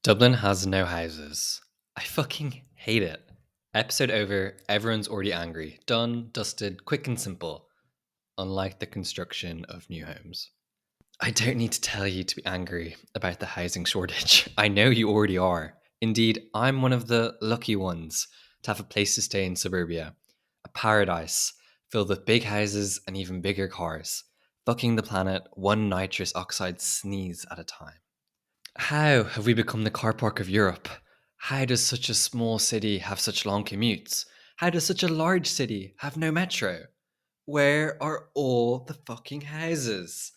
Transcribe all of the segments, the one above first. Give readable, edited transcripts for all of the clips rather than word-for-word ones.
Dublin has no houses. I fucking hate it. Episode over, everyone's already angry. Done, dusted, quick and simple. Unlike the construction of new homes. I don't need to tell you to be angry about the housing shortage. I know you already are. Indeed, I'm one of the lucky ones to have a place to stay in suburbia. A paradise filled with big houses and even bigger cars, fucking the planet one nitrous oxide sneeze at a time. How have we become the car park of Europe? How does such a small city have such long commutes? How does such a large city have no metro? Where are all the fucking houses?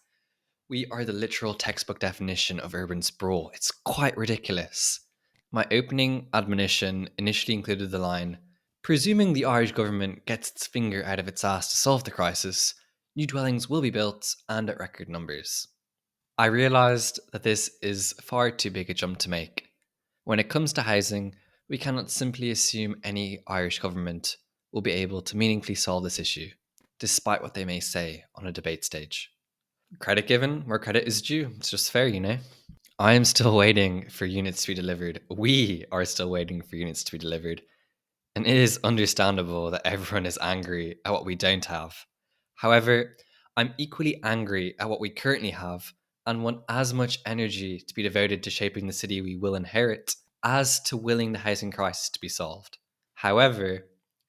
We are the literal textbook definition of urban sprawl. It's quite ridiculous. My opening admonition initially included the line, presuming the Irish government gets its finger out of its ass to solve the crisis, new dwellings will be built and at record numbers. I realised that this is far too big a jump to make. When it comes to housing, we cannot simply assume any Irish government will be able to meaningfully solve this issue, despite what they may say on a debate stage. Credit given where credit is due. It's just fair, you know? I am still waiting for units to be delivered. We are still waiting for units to be delivered. And it is understandable that everyone is angry at what we don't have. However, I'm equally angry at what we currently have and want as much energy to be devoted to shaping the city we will inherit as to willing the housing crisis to be solved. However,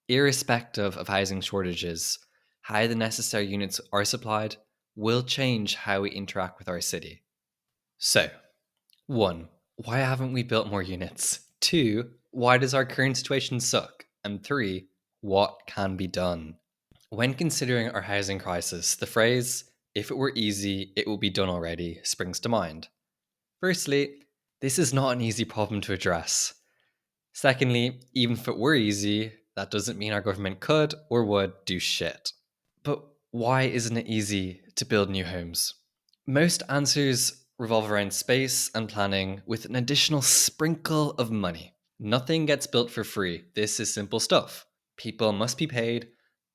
irrespective of housing shortages, how the necessary units are supplied will change how we interact with our city. So, 1. Why haven't we built more units? 2. Why does our current situation suck? And 3. What can be done? When considering our housing crisis, the phrase, if it were easy, it would be done already, springs to mind. Firstly, this is not an easy problem to address. Secondly, even if it were easy, that doesn't mean our government could or would do shit. But why isn't it easy to build new homes? Most answers revolve around space and planning with an additional sprinkle of money. Nothing gets built for free. This is simple stuff. People must be paid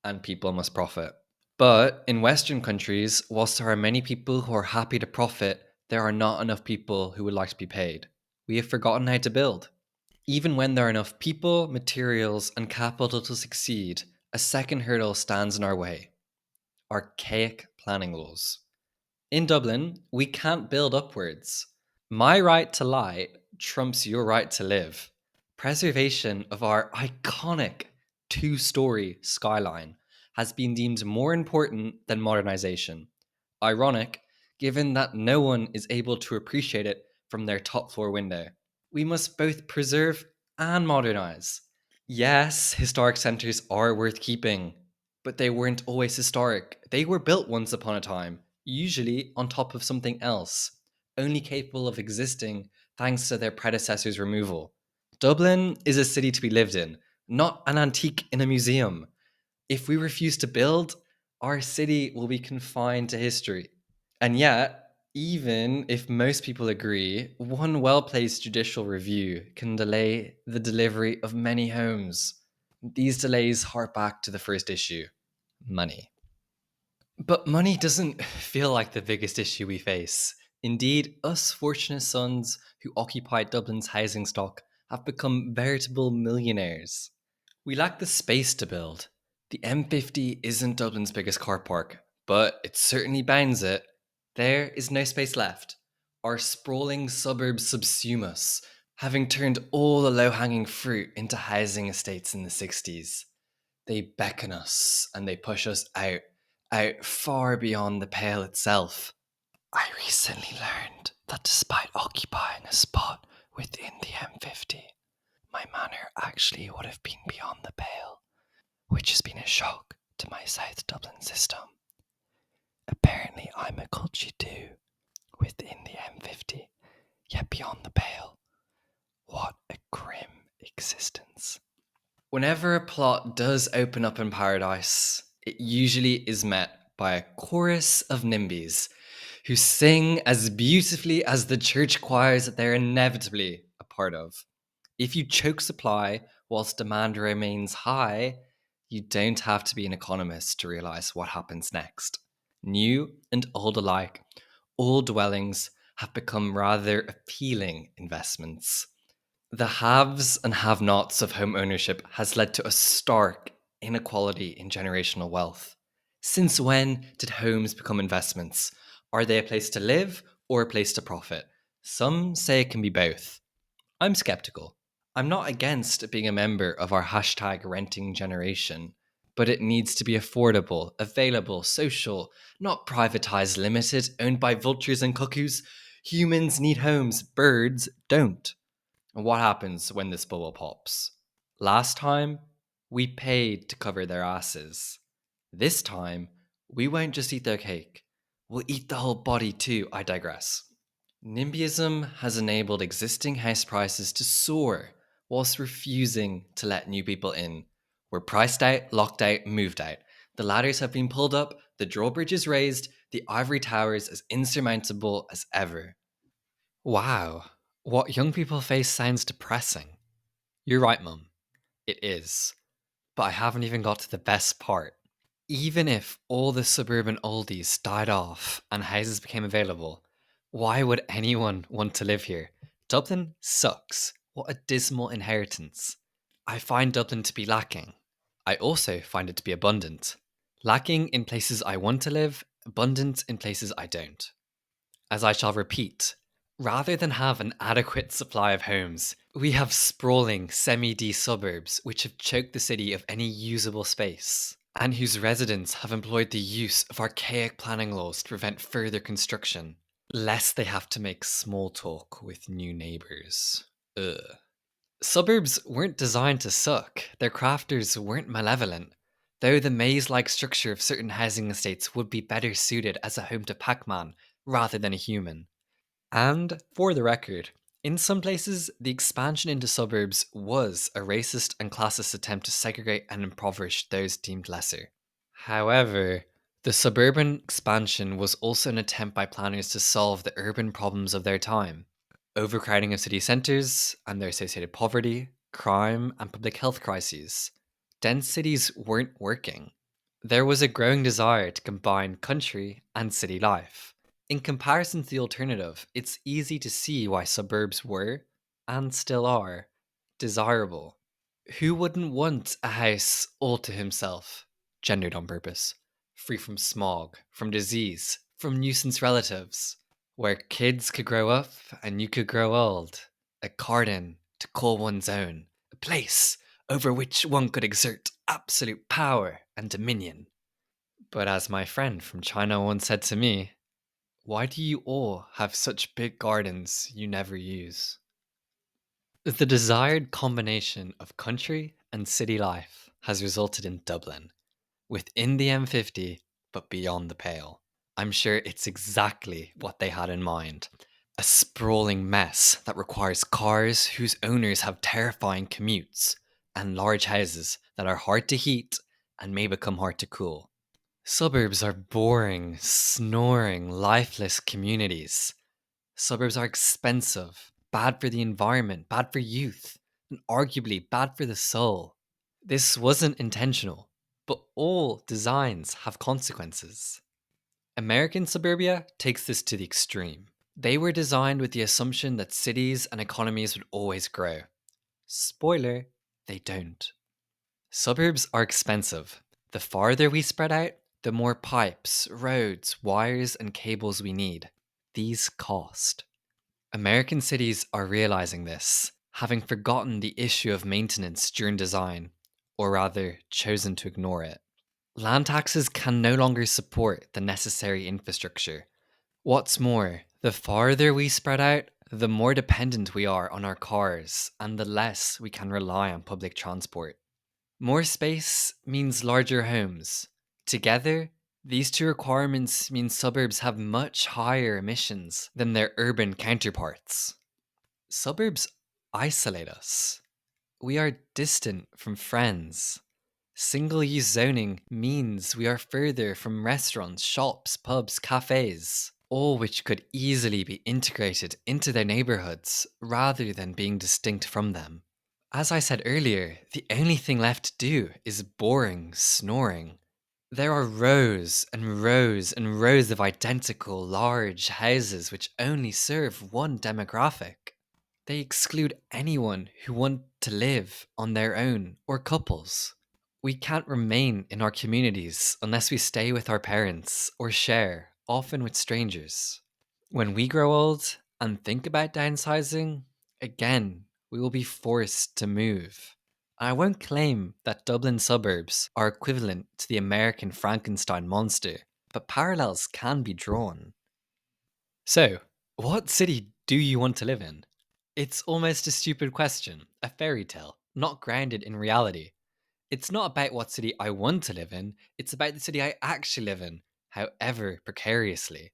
and people must profit. But in Western countries, whilst there are many people who are happy to profit, there are not enough people who would like to be paid. We have forgotten how to build. Even when there are enough people, materials, and capital to succeed, a second hurdle stands in our way: archaic planning laws. In Dublin, we can't build upwards. My right to lie trumps your right to live. Preservation of our iconic two-story skyline has been deemed more important than modernization. Ironic, given that no one is able to appreciate it from their top floor window. We must both preserve and modernize. Yes, historic centres are worth keeping, but they weren't always historic. They were built once upon a time, usually on top of something else, only capable of existing thanks to their predecessors' removal. Dublin is a city to be lived in, not an antique in a museum. If we refuse to build, our city will be confined to history. And yet, even if most people agree, one well placed judicial review can delay the delivery of many homes. These delays hark back to the first issue: money. But money doesn't feel like the biggest issue we face. Indeed, us fortunate sons who occupy Dublin's housing stock have become veritable millionaires. We lack the space to build. The M50 isn't Dublin's biggest car park, but it certainly bounds it. There is no space left. Our sprawling suburbs subsume us, having turned all the low hanging fruit into housing estates in the 60s. They beckon us and they push us out far beyond the Pale itself. I recently learned that despite occupying a spot within the M50, my manor actually would have been beyond the Pale, which has been a shock to my South Dublin system. Apparently, I'm a culture too, within the M50, yet beyond the Pale. What a grim existence. Whenever a plot does open up in paradise, it usually is met by a chorus of NIMBYs who sing as beautifully as the church choirs that they're inevitably a part of. If you choke supply whilst demand remains high, you don't have to be an economist to realize what happens next. New and old alike, all dwellings have become rather appealing investments. The haves and have nots of home ownership has led to a stark inequality in generational wealth. Since when did homes become investments? Are they a place to live or a place to profit? Some say it can be both. I'm skeptical. I'm not against being a member of our hashtag renting generation, but it needs to be affordable, available, social, not privatized, limited, owned by vultures and cuckoos. Humans need homes, birds don't. And what happens when this bubble pops? Last time, we paid to cover their asses. This time, we won't just eat their cake. We'll eat the whole body too, I digress. NIMBYism has enabled existing house prices to soar whilst refusing to let new people in. We're priced out, locked out, moved out. The ladders have been pulled up, the drawbridge is raised, the ivory towers as insurmountable as ever. Wow, what young people face sounds depressing. You're right, Mum. It is. But I haven't even got to the best part. Even if all the suburban oldies died off and houses became available, why would anyone want to live here? Dublin sucks. What a dismal inheritance. I find Dublin to be lacking. I also find it to be abundant. Lacking in places I want to live, abundant in places I don't. As I shall repeat, rather than have an adequate supply of homes, we have sprawling semi-D suburbs which have choked the city of any usable space, and whose residents have employed the use of archaic planning laws to prevent further construction, lest they have to make small talk with new neighbours. Ugh. Suburbs weren't designed to suck, their crafters weren't malevolent, though the maze-like structure of certain housing estates would be better suited as a home to Pac-Man rather than a human. And, for the record, in some places, the expansion into suburbs was a racist and classist attempt to segregate and impoverish those deemed lesser. However, the suburban expansion was also an attempt by planners to solve the urban problems of their time: overcrowding of city centres and their associated poverty, crime, and public health crises. Dense cities weren't working. There was a growing desire to combine country and city life. In comparison to the alternative, it's easy to see why suburbs were, and still are, desirable. Who wouldn't want a house all to himself, gendered on purpose, free from smog, from disease, from nuisance relatives, where kids could grow up and you could grow old, a garden to call one's own, a place over which one could exert absolute power and dominion? But as my friend from China once said to me, why do you all have such big gardens you never use? The desired combination of country and city life has resulted in Dublin, within the M50, but beyond the pale. I'm sure it's exactly what they had in mind. A sprawling mess that requires cars whose owners have terrifying commutes, and large houses that are hard to heat and may become hard to cool. Suburbs are boring, snoring, lifeless communities. Suburbs are expensive, bad for the environment, bad for youth, and arguably bad for the soul. This wasn't intentional, but all designs have consequences. American suburbia takes this to the extreme. They were designed with the assumption that cities and economies would always grow. Spoiler, they don't. Suburbs are expensive. The farther we spread out, the more pipes, roads, wires, and cables we need. These cost. American cities are realizing this, having forgotten the issue of maintenance during design, or rather, chosen to ignore it. Land taxes can no longer support the necessary infrastructure. What's more, the farther we spread out, the more dependent we are on our cars, and the less we can rely on public transport. More space means larger homes. Together, these two requirements mean suburbs have much higher emissions than their urban counterparts. Suburbs isolate us. We are distant from friends. Single use zoning means we are further from restaurants, shops, pubs, cafes, all which could easily be integrated into their neighbourhoods rather than being distinct from them. As I said earlier, the only thing left to do is boring snoring. There are rows and rows and rows of identical large houses which only serve one demographic. They exclude anyone who want to live on their own or couples. We can't remain in our communities unless we stay with our parents or share, often with strangers. When we grow old and think about downsizing, again, we will be forced to move. I won't claim that Dublin suburbs are equivalent to the American Frankenstein monster, but parallels can be drawn. So, what city do you want to live in? It's almost a stupid question, a fairy tale, not grounded in reality. It's not about what city I want to live in, it's about the city I actually live in, however precariously.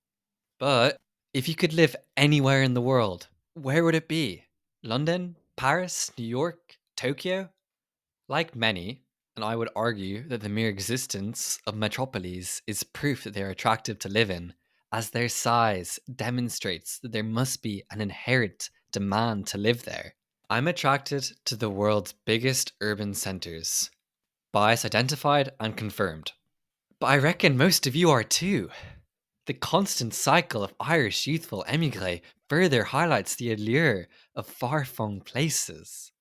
But if you could live anywhere in the world, where would it be? London? Paris? New York? Tokyo? Like many, and I would argue that the mere existence of metropoles is proof that they are attractive to live in, as their size demonstrates that there must be an inherent demand to live there. I'm attracted to the world's biggest urban centres. Bias identified and confirmed. But I reckon most of you are too. The constant cycle of Irish youthful emigre further highlights the allure of far flung places.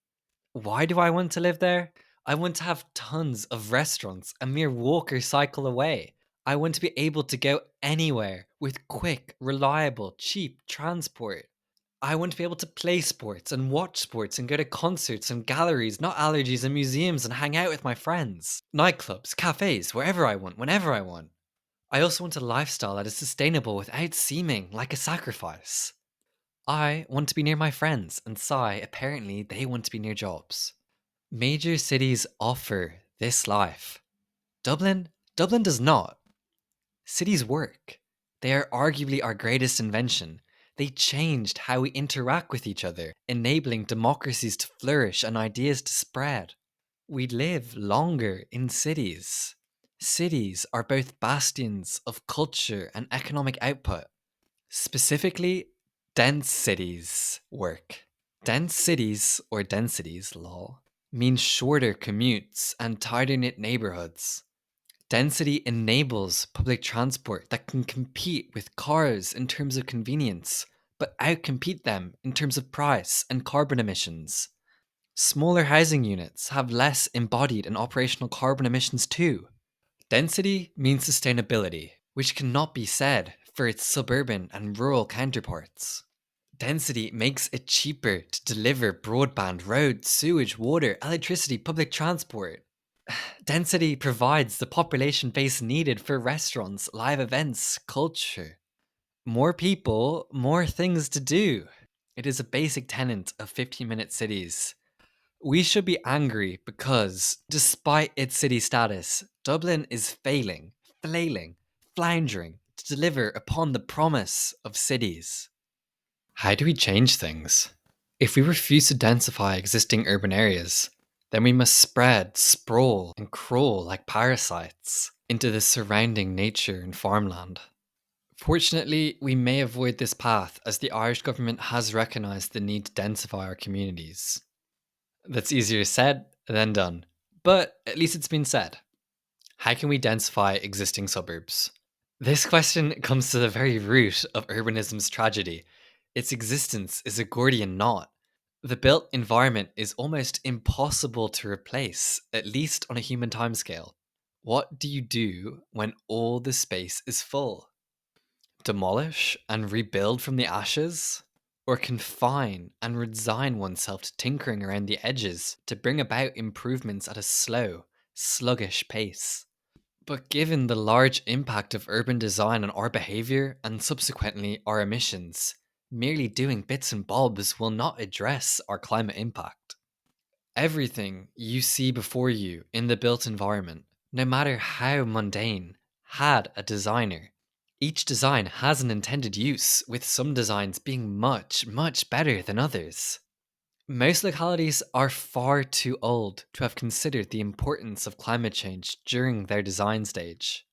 Why do I want to live there? I want to have tons of restaurants a mere walk or cycle away. I want to be able to go anywhere with quick, reliable, cheap transport. I want to be able to play sports and watch sports and go to concerts and galleries, not allergies and museums, and hang out with my friends. Nightclubs, cafes, wherever I want, whenever I want. I also want a lifestyle that is sustainable without seeming like a sacrifice. I want to be near my friends, and Sai, apparently, they want to be near jobs. Major cities offer this life. Dublin does not. Cities work. They are arguably our greatest invention. They changed how we interact with each other, enabling democracies to flourish and ideas to spread. We live longer in cities. Cities are both bastions of culture and economic output. Specifically, dense cities work. Dense cities, or densities, lol, mean shorter commutes and tighter knit neighborhoods. Density enables public transport that can compete with cars in terms of convenience, but outcompete them in terms of price and carbon emissions. Smaller housing units have less embodied and operational carbon emissions too. Density means sustainability, which cannot be said for its suburban and rural counterparts. Density makes it cheaper to deliver broadband, roads, sewage, water, electricity, public transport. Density provides the population base needed for restaurants, live events, culture. More people, more things to do. It is a basic tenet of 15-minute cities. We should be angry because, despite its city status, Dublin is failing, flailing, floundering to deliver upon the promise of cities. How do we change things? If we refuse to densify existing urban areas, then we must spread, sprawl, and crawl like parasites into the surrounding nature and farmland. Fortunately, we may avoid this path as the Irish government has recognised the need to densify our communities. That's easier said than done, but at least it's been said. How can we densify existing suburbs? This question comes to the very root of urbanism's tragedy. Its existence is a Gordian knot. The built environment is almost impossible to replace, at least on a human timescale. What do you do when all the space is full? Demolish and rebuild from the ashes? Or confine and resign oneself to tinkering around the edges to bring about improvements at a slow, sluggish pace? But given the large impact of urban design on our behaviour and subsequently our emissions, merely doing bits and bobs will not address our climate impact. Everything you see before you in the built environment, no matter how mundane, had a designer. Each design has an intended use, with some designs being much, much better than others. Most localities are far too old to have considered the importance of climate change during their design stage.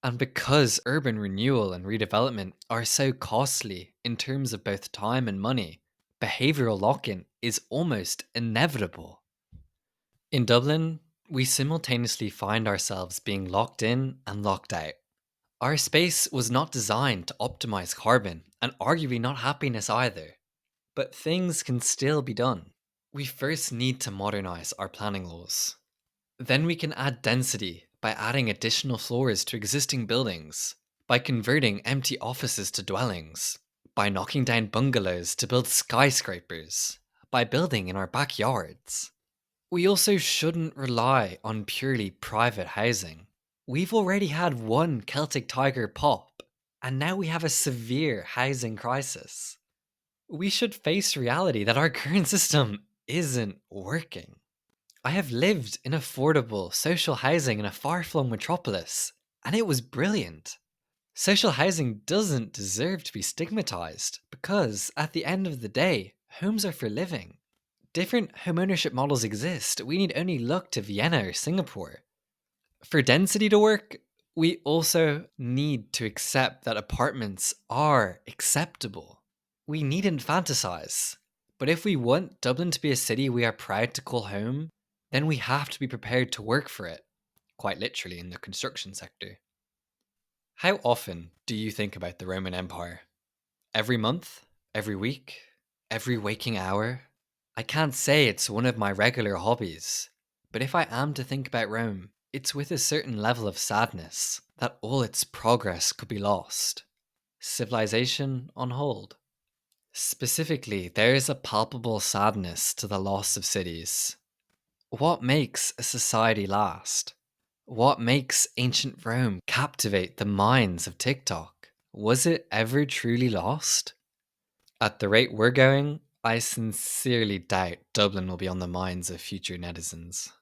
And because urban renewal and redevelopment are so costly in terms of both time and money, behavioural lock in is almost inevitable. In Dublin, We simultaneously find ourselves being locked in and locked out. Our space was not designed to optimize carbon, and arguably not happiness either. But things can still be done. We first need to modernize our planning laws. Then we can add density by adding additional floors to existing buildings, by converting empty offices to dwellings, by knocking down bungalows to build skyscrapers, by building in our backyards. We also shouldn't rely on purely private housing. We've already had one Celtic Tiger pop, and now we have a severe housing crisis. We should face reality that our current system isn't working. I have lived in affordable social housing in a far flung metropolis, and it was brilliant. Social housing doesn't deserve to be stigmatized because, at the end of the day, homes are for living. Different homeownership models exist. We need only look to Vienna or Singapore. For density to work, we also need to accept that apartments are acceptable. We needn't fantasize. But if we want Dublin to be a city we are proud to call home, then we have to be prepared to work for it, quite literally in the construction sector. How often do you think about the Roman Empire? Every month? Every week? Every waking hour? I can't say it's one of my regular hobbies, but if I am to think about Rome, it's with a certain level of sadness that all its progress could be lost. Civilization on hold. Specifically, there is a palpable sadness to the loss of cities. What makes a society last? What makes ancient Rome captivate the minds of TikTok? Was it ever truly lost? At the rate we're going, I sincerely doubt Dublin will be on the minds of future netizens.